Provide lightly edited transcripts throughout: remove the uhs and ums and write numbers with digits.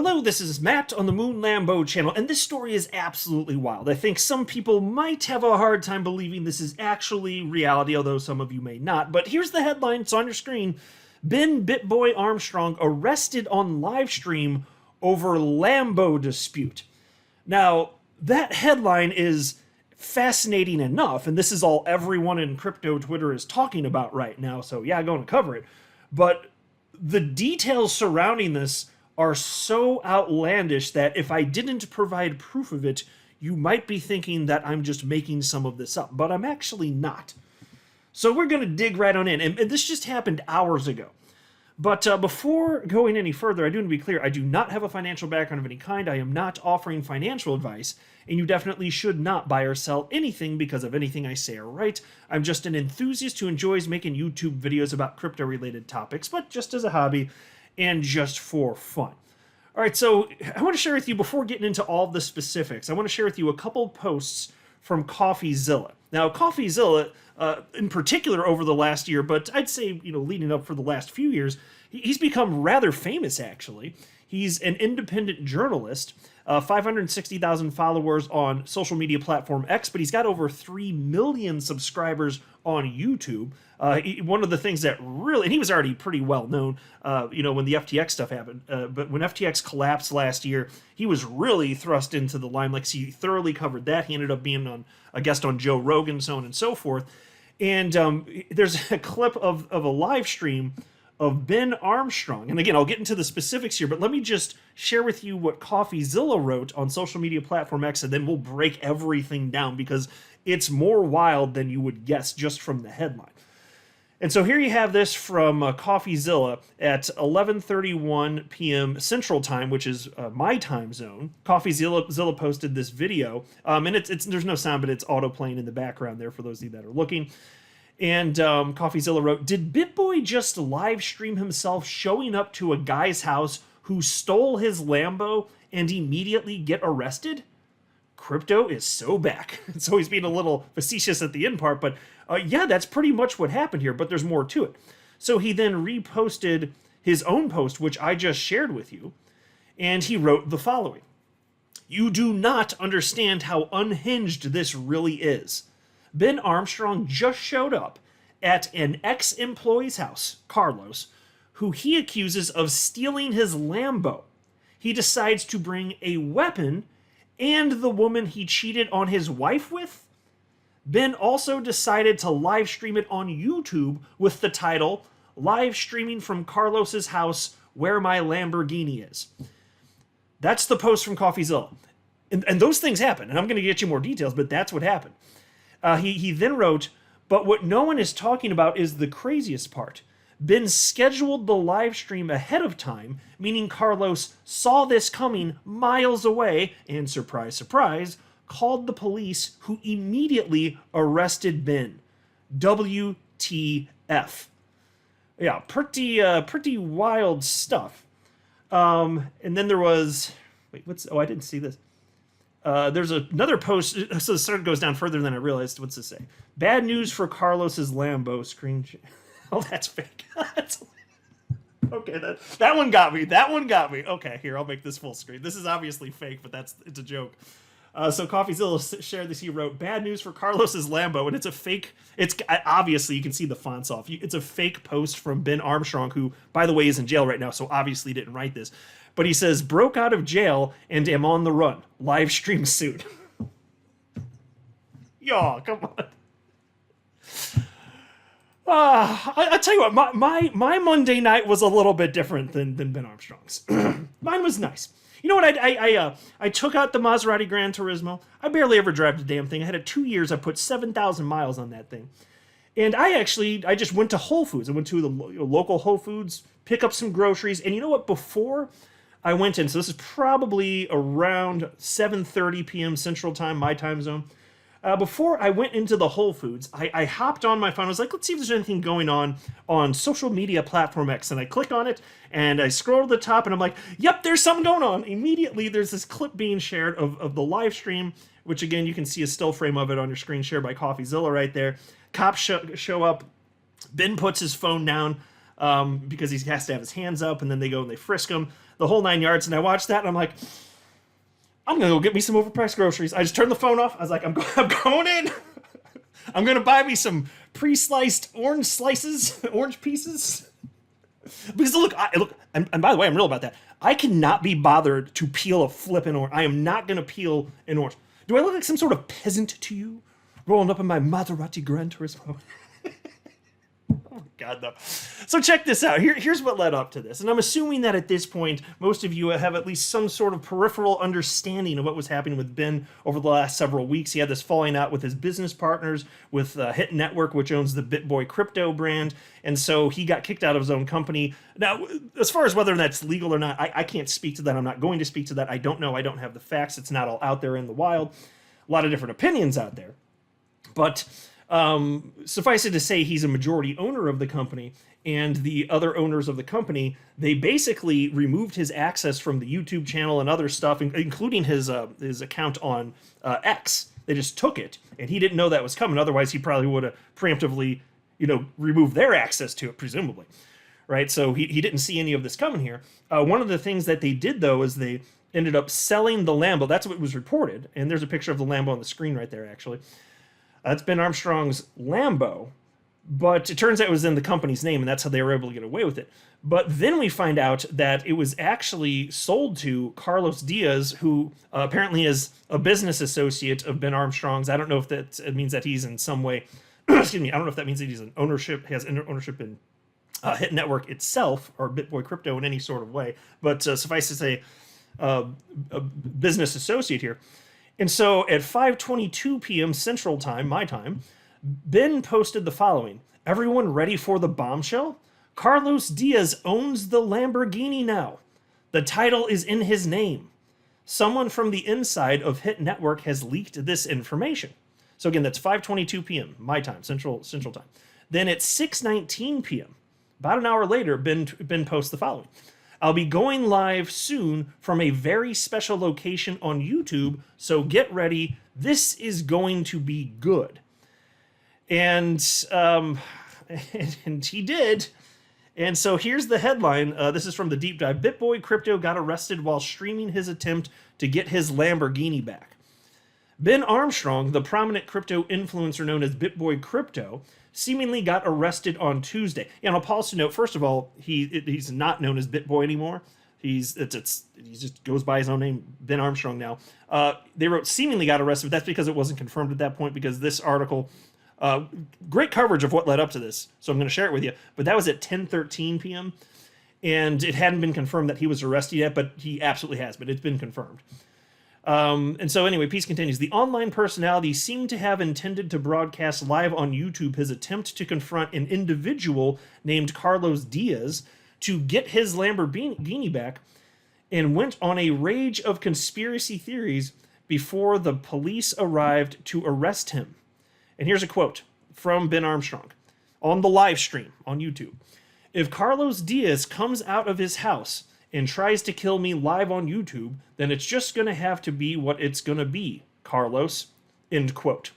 Hello, this is Matt on the Moon Lambo channel, and this story is absolutely wild. I think some people might have a hard time believing this is actually reality, although some of you may not. But here's the headline, it's on your screen. Bitboy Armstrong arrested on live stream over Lambo dispute. Now, that headline is fascinating enough, and this is all everyone in crypto Twitter is talking about right now, so yeah, I'm going to cover it. But the details surrounding this are so outlandish that if I didn't provide proof of it, you might be thinking that I'm just making some of this up, but I'm actually not. So we're going to dig right on in, and this just happened hours ago. But before going any further, I do want to be clear, I do not have a financial background of any kind. I am not offering financial advice, and you definitely should not buy or sell anything because of anything I say or write. I'm just an enthusiast who enjoys making YouTube videos about crypto-related topics, but just as a hobby and just for fun. All right, so I want to share with you, before getting into all the specifics, I want to share with you a couple posts from CoffeeZilla. Now, CoffeeZilla, in particular over the last year, but I'd say, leading up for the last few years, he's become rather famous, actually. He's an independent journalist, 560,000 followers on social media platform X, but he's got over 3 million subscribers on YouTube. One of the things that really, and he was already pretty well known, when the FTX stuff happened, but when FTX collapsed last year, he was really thrust into the limelight. So he thoroughly covered that. He ended up being a guest on Joe Rogan, so on and so forth. And there's a clip of a live stream of Ben Armstrong. And again, I'll get into the specifics here, but let me just share with you what CoffeeZilla wrote on social media platform X, and then we'll break everything down because it's more wild than you would guess just from the headline. And so here you have this from CoffeeZilla at 11:31 p.m. Central Time, which is my time zone. CoffeeZilla posted this video, and there's no sound, but it's auto-playing in the background there for those of you that are looking. And CoffeeZilla wrote, "Did Bitboy just live stream himself showing up to a guy's house who stole his Lambo and immediately get arrested? Crypto is so back." So he's being a little facetious at the end part, but yeah, that's pretty much what happened here, but there's more to it. So he then reposted his own post, which I just shared with you, and he wrote the following. "You do not understand how unhinged this really is. Ben Armstrong just showed up at an ex-employee's house, Carlos, who he accuses of stealing his Lambo. He decides to bring a weapon and the woman he cheated on his wife with. Ben also decided to live stream it on YouTube with the title, 'Live Streaming from Carlos's House Where My Lamborghini Is.'" That's the post from CoffeeZilla. And those things happen, and I'm going to get you more details, but that's what happened. He then wrote, "But what no one is talking about is the craziest part. Ben scheduled the live stream ahead of time, meaning Carlos saw this coming miles away and, surprise, surprise, called the police, who immediately arrested Ben. WTF." Yeah, pretty wild stuff. And then there was, I didn't see this. There's another post, so the story goes down further than I realized. What's this say? "Bad news for Carlos's Lambo screen." Oh, that's fake. Okay, that one got me. That one got me. Okay, here, I'll make this full screen. This is obviously fake, but it's a joke. So CoffeeZilla shared this. He wrote, "Bad news for Carlos's Lambo," and it's a fake. It's obviously, you can see the fonts off. It's a fake post from Ben Armstrong, who, by the way, is in jail right now, so obviously didn't write this. But he says, "Broke out of jail and am on the run. Live stream soon." Y'all, come on. I tell you what, my Monday night was a little bit different than Ben Armstrong's. Mine was nice. You know what? I took out the Maserati Gran Turismo. I barely ever drive the damn thing. I had it 2 years. I put 7,000 miles on that thing. And I just went to Whole Foods. I went to the local Whole Foods, pick up some groceries. And you know what? Before I went in, so this is probably around 7:30 p.m. Central Time, my time zone. Before I went into the Whole Foods, I hopped on my phone. I was like, let's see if there's anything going on social media platform X. And I click on it, and I scroll to the top, and I'm like, yep, there's something going on. Immediately, there's this clip being shared of the live stream, which, again, you can see a still frame of it on your screen shared by CoffeeZilla right there. Cops show up. Ben puts his phone down. because he has to have his hands up, and then they go and they frisk him, the whole 9 yards. And I watched that, and I'm like, I'm gonna go get me some overpriced groceries. I just turned the phone off. I was like, I'm going in. I'm gonna buy me some pre-sliced orange slices, orange pieces. Because look, and by the way, I'm real about that. I cannot be bothered to peel a flippin' orange. I am not gonna peel an orange. Do I look like some sort of peasant to you, rolling up in my Maserati Gran Turismo? Oh, God, no. So check this out. Here's what led up to this. And I'm assuming that at this point, most of you have at least some sort of peripheral understanding of what was happening with Ben over the last several weeks. He had this falling out with his business partners, with Hit Network, which owns the Bitboy crypto brand. And so he got kicked out of his own company. Now, as far as whether that's legal or not, I can't speak to that. I'm not going to speak to that. I don't know. I don't have the facts. It's not all out there in the wild. A lot of different opinions out there. But suffice it to say, he's a majority owner of the company, and the other owners of the company, they basically removed his access from the YouTube channel and other stuff, including his account on X. They just took it, and he didn't know that was coming. Otherwise, he probably would have preemptively, removed their access to it, presumably, right? So he didn't see any of this coming here. One of the things that they did, though, is they ended up selling the Lambo. That's what was reported, and there's a picture of the Lambo on the screen right there, actually. That's Ben Armstrong's Lambo, but it turns out it was in the company's name, and that's how they were able to get away with it. But then we find out that it was actually sold to Carlos Diaz, who apparently is a business associate of Ben Armstrong's. I don't know if that means that he's in some way, excuse me, I don't know if that means that he's has ownership in Hit Network itself, or Bitboy Crypto in any sort of way. But suffice to say, a business associate here. And so at 5:22 p.m. Central Time, my time, Ben posted the following. Everyone ready for the bombshell? Carlos Diaz owns the Lamborghini now. The title is in his name. Someone from the inside of Hit Network has leaked this information. So again, that's 5:22 p.m. my time, Central Time. Then at 6:19 p.m., about an hour later, Ben posts the following. I'll be going live soon from a very special location on YouTube, so get ready. This is going to be good. And and he did. And so here's the headline. This is from the Deep Dive. Bitboy Crypto got arrested while streaming his attempt to get his Lamborghini back. Ben Armstrong, the prominent crypto influencer known as Bitboy Crypto, seemingly got arrested on Tuesday. And I'll pause to note, first of all, he's not known as Bitboy anymore. He just goes by his own name, Ben Armstrong now. They wrote seemingly got arrested, but that's because it wasn't confirmed at that point, because this article, great coverage of what led up to this, so I'm going to share it with you. But that was at 10:13 p.m., and it hadn't been confirmed that he was arrested yet, but he absolutely has, but it's been confirmed. And so anyway, piece continues. The online personality seemed to have intended to broadcast live on YouTube his attempt to confront an individual named Carlos Diaz to get his Lamborghini back, and went on a rage of conspiracy theories before the police arrived to arrest him. And here's a quote from Ben Armstrong on the live stream on YouTube. If Carlos Diaz comes out of his house and tries to kill me live on YouTube, then it's just going to have to be what it's going to be, Carlos. End quote.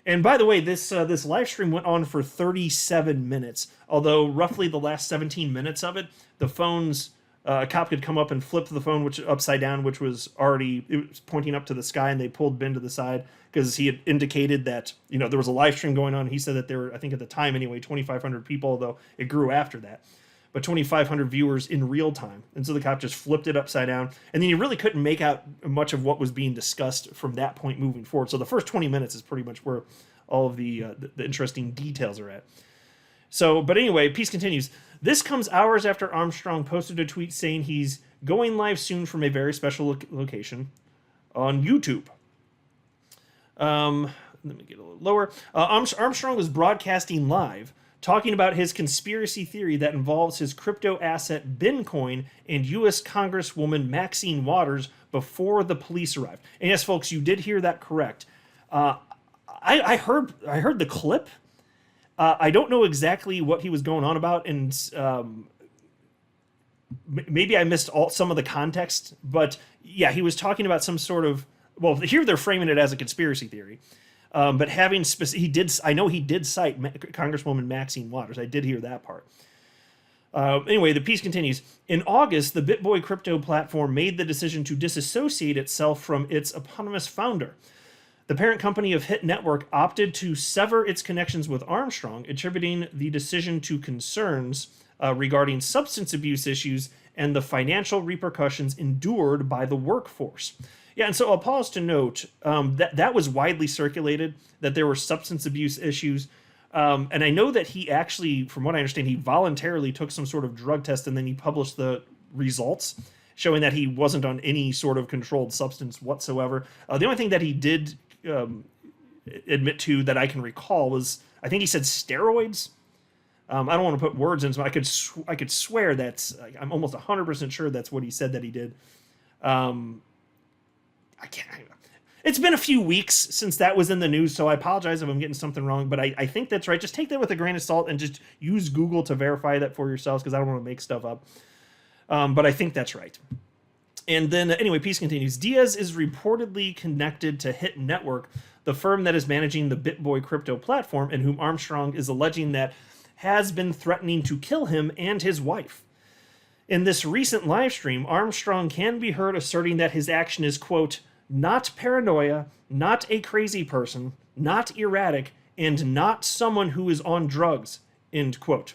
And by the way, this live stream went on for 37 minutes, although roughly the last 17 minutes of it, the phone's a cop could come up and flip the phone which upside down, which was already, it was pointing up to the sky, and they pulled Ben to the side because he had indicated that, there was a live stream going on. He said that there were, I think at the time anyway, 2,500 people, although it grew after that. But 2,500 viewers in real time. And so the cop just flipped it upside down. And then you really couldn't make out much of what was being discussed from that point moving forward. So the first 20 minutes is pretty much where all of the interesting details are at. So, but anyway, piece continues. This comes hours after Armstrong posted a tweet saying he's going live soon from a very special location on YouTube. Let me get a little lower. Armstrong was broadcasting live, talking about his conspiracy theory that involves his crypto asset Bitcoin and U.S. Congresswoman Maxine Waters before the police arrived. And yes, folks, you did hear that correct. I heard the clip. I don't know exactly what he was going on about, and maybe I missed some of the context. But yeah, he was talking about some sort of, well, here they're framing it as a conspiracy theory. But I know he did cite Congresswoman Maxine Waters. I did hear that part. Anyway, the piece continues. In August, the Bitboy crypto platform made the decision to disassociate itself from its eponymous founder. The parent company of Hit Network opted to sever its connections with Armstrong, attributing the decision to concerns regarding substance abuse issues and the financial repercussions endured by the workforce. Yeah, and so I'll pause to note that was widely circulated, that there were substance abuse issues. And I know that he actually, from what I understand, he voluntarily took some sort of drug test and then he published the results showing that he wasn't on any sort of controlled substance whatsoever. The only thing that he did admit to that I can recall was, I think he said steroids. I don't want to put words in, so I could swear I'm almost 100% sure that's what he said that he did. I can't. It's been a few weeks since that was in the news, so I apologize if I'm getting something wrong, but I think that's right. Just take that with a grain of salt and just use Google to verify that for yourselves, because I don't want to make stuff up. But I think that's right. And then, anyway, piece continues. Diaz is reportedly connected to Hit Network, the firm that is managing the Bitboy crypto platform, and whom Armstrong is alleging that has been threatening to kill him and his wife. In this recent live stream, Armstrong can be heard asserting that his action is, quote, not paranoia, not a crazy person, not erratic, and not someone who is on drugs, end quote.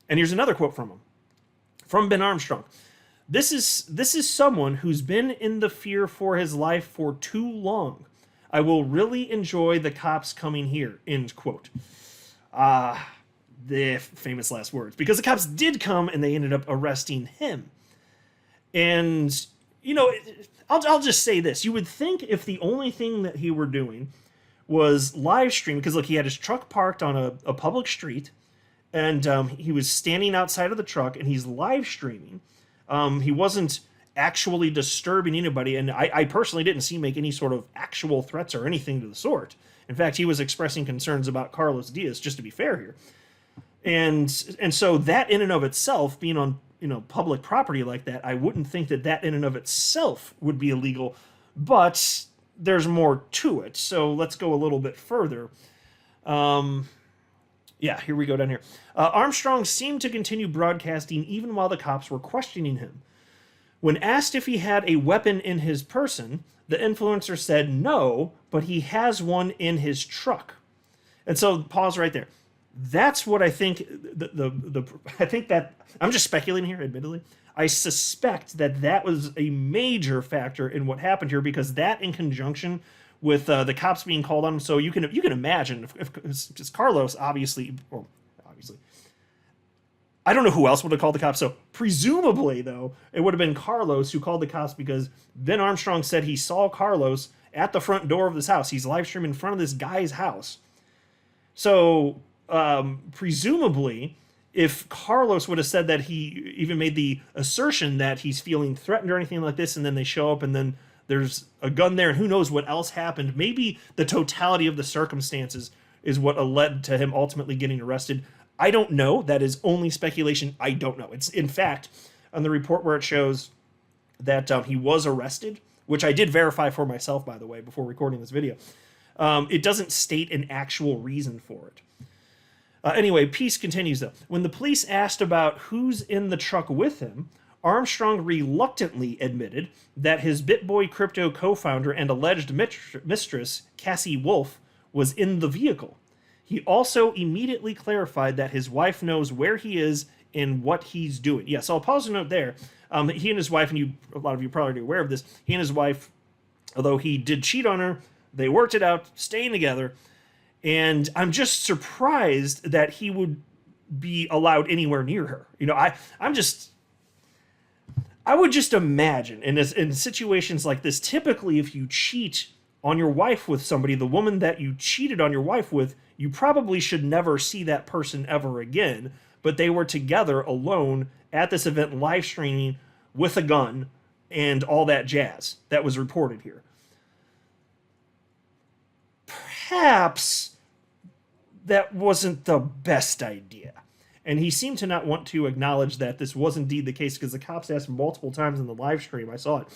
And here's another quote from him, from Ben Armstrong. This is someone who's been in the fear for his life for too long. I will really enjoy the cops coming here, end quote. The famous last words. Because the cops did come and they ended up arresting him. And, you know, I'll just say this. You would think if the only thing that he were doing was live stream, because look, he had his truck parked on a public street, and he was standing outside of the truck and he's live streaming. He wasn't actually disturbing anybody, and I personally didn't see him make any sort of actual threats or anything to the sort. In fact, he was expressing concerns about Carlos Diaz, just to be fair here. And so that in and of itself, being on public property like that, I wouldn't think that in and of itself would be illegal, but there's more to it. So let's go a little bit further. Yeah, here we go down here. Armstrong seemed to continue broadcasting even while the cops were questioning him. When asked if he had a weapon in his person, the influencer said no, but he has one in his truck. And so pause right there. That's what I think. I think that I'm just speculating here, admittedly. I suspect that was a major factor in what happened here, because that, in conjunction with the cops being called on him, so you can imagine if Carlos obviously, I don't know who else would have called the cops. So presumably, though, it would have been Carlos who called the cops, because Ben Armstrong said he saw Carlos at the front door of this house. He's live streaming in front of this guy's house. So presumably, if Carlos would have said that, he even made the assertion that he's feeling threatened or anything like this, and then they show up and then there's a gun there and who knows what else happened. Maybe the totality of the circumstances is what led to him ultimately getting arrested. I don't know. That is only speculation. I don't know. It's, in fact, on the report where it shows that he was arrested, which I did verify for myself, by the way, before recording this video, it doesn't state an actual reason for it. Anyway, piece continues, though. When the police asked about who's in the truck with him, Armstrong reluctantly admitted that his Bitboy crypto co-founder and alleged mistress, Cassie Wolf, was in the vehicle. He also immediately clarified that his wife knows where he is and what he's doing. Yeah, so I'll pause a note there. He and his wife, and a lot of you probably are aware of this, he and his wife, although he did cheat on her, they worked it out, staying together. And I'm just surprised that he would be allowed anywhere near her. I would just imagine in situations like this, typically if you cheat on your wife with somebody, the woman that you cheated on your wife with, you probably should never see that person ever again. But they were together alone at this event, live streaming with a gun and all that jazz that was reported here. Perhaps that wasn't the best idea. And he seemed to not want to acknowledge that this was indeed the case, because the cops asked multiple times in the live stream, I saw it,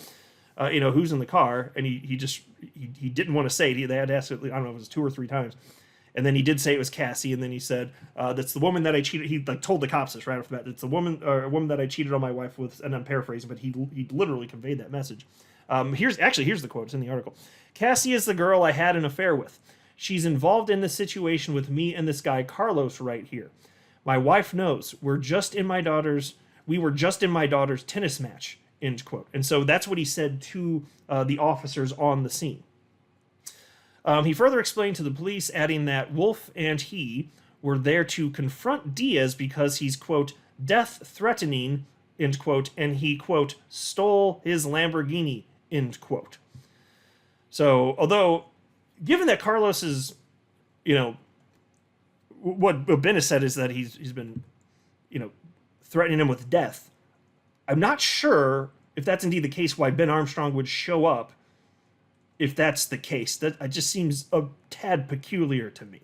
who's in the car, and he didn't want to say it. They had asked it, I don't know if it was 2 or 3 times. And then he did say it was Cassie, and then he said, "That's the woman that I cheated." He like told the cops this right off the bat. It's the woman, or a woman that I cheated on my wife with, and I'm paraphrasing, but he literally conveyed that message. Here's the quote. It's in the article. Cassie is the girl I had an affair with. She's involved in the situation with me and this guy Carlos right here. My wife knows. We were just in my daughter's tennis match. End quote. And so that's what he said to the officers on the scene. He further explained to the police, adding that Wolf and he were there to confront Diaz because he's, quote, death threatening, end quote, and he, quote, stole his Lamborghini, end quote. So, although, given that Carlos is, what Ben has said is that he's been, threatening him with death, I'm not sure if that's indeed the case why Ben Armstrong would show up if that's the case. That it just seems a tad peculiar to me.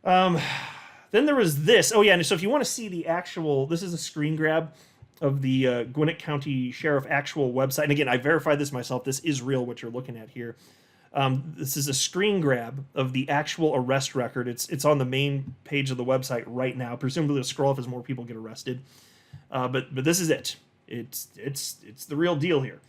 Then there was this. Oh, yeah, and so if you want to see the actual, this is a screen grab of the Gwinnett County Sheriff actual website. And again, I verified this myself. This is real, what you're looking at here. This is a screen grab of the actual arrest record. It's on the main page of the website right now. Presumably it'll scroll up as more people get arrested. But this is it. It's the real deal here.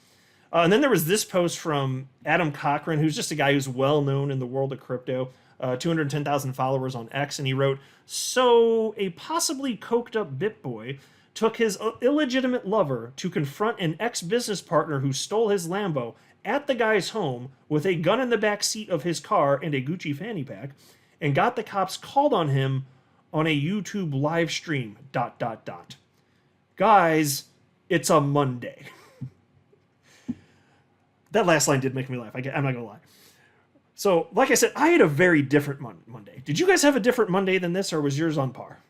And then there was this post from Adam Cochran, who's just a guy who's well known in the world of crypto, 210,000 followers on X, and he wrote, so a possibly coked up Bitboy took his illegitimate lover to confront an ex-business partner who stole his Lambo at the guy's home with a gun in the back seat of his car and a Gucci fanny pack, and got the cops called on him on a YouTube live stream, ... Guys, it's a Monday. That last line did make me laugh. I'm not going to lie. So, like I said, I had a very different Monday. Did you guys have a different Monday than this, or was yours on par?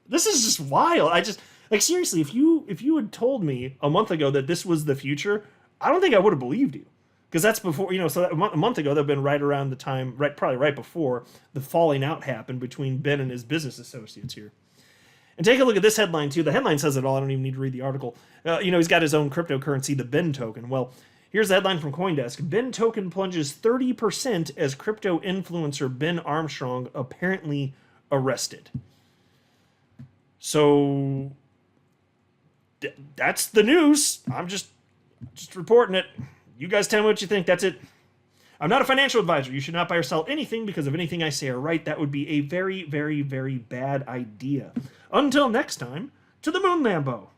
This is just wild. Seriously, if you had told me a month ago that this was the future, I don't think I would have believed you. Because that's before, so a month ago, that would have been right around the time, probably right before the falling out happened between Ben and his business associates here. And take a look at this headline, too. The headline says it all. I don't even need to read the article. He's got his own cryptocurrency, the Ben token. Well, here's the headline from CoinDesk. Ben token plunges 30% as crypto influencer Ben Armstrong apparently arrested. So, that's the news. I'm just reporting it. You guys tell me what you think. That's it. I'm not a financial advisor. You should not buy or sell anything because of anything I say or write. That would be a very, very, very bad idea. Until next time, to the moon, Lambo.